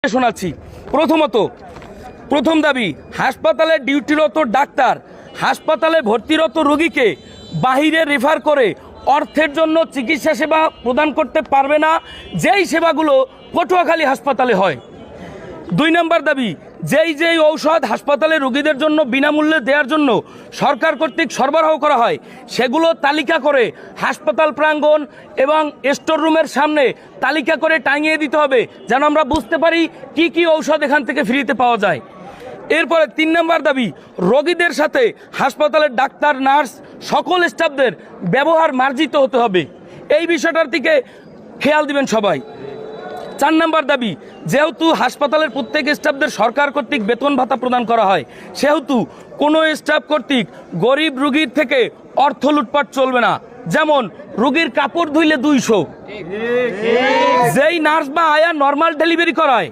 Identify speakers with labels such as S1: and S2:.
S1: শোনাচ্ছি। প্রথম দাবি, হাসপাতালে ডিউটিরত ডাক্তার হাসপাতালে ভর্তিরত রোগীকে বাহিরে রেফার করে অর্থের জন্য চিকিৎসা সেবা প্রদান করতে পারবে না, যেই সেবাগুলো পটুয়াখালী হাসপাতালে হয়। 2 নম্বর দাবি, যেই ঔষধ হাসপাতালে রোগীদের জন্য বিনামূল্যে দেওয়ার জন্য সরকার কর্তৃক সরবরাহ করা হয় সেগুলো তালিকা করে হাসপাতাল প্রাঙ্গণ এবং স্টোর রুমের সামনে তালিকা করে টাঙিয়ে দিতে হবে, যেন আমরা বুঝতে পারি কি কি ঔষধ এখান থেকে ফ্রিতে পাওয়া যায়। এরপরে 3 নম্বর দাবি, রোগীদের সাথে হাসপাতালের ডাক্তার, নার্স, সকল স্টাফদের ব্যবহার মার্জিত হতে হবে। এই বিষয়টার দিকে খেয়াল দিবেন সবাই। 4 নম্বর দাবি, যেহেতু হাসপাতালের প্রত্যেক স্টাফদের সরকার কর্তৃক বেতন ভাতা প্রদান করা হয়, সেহেতু কোনো স্টাফ কর্তৃক গরিব রোগীর থেকে অর্থ লুটপাট চলবে না। যেমন রোগীর কাপড় ধুইলে 200, যেই নার্স বা আয়া নর্মাল ডেলিভারি করায়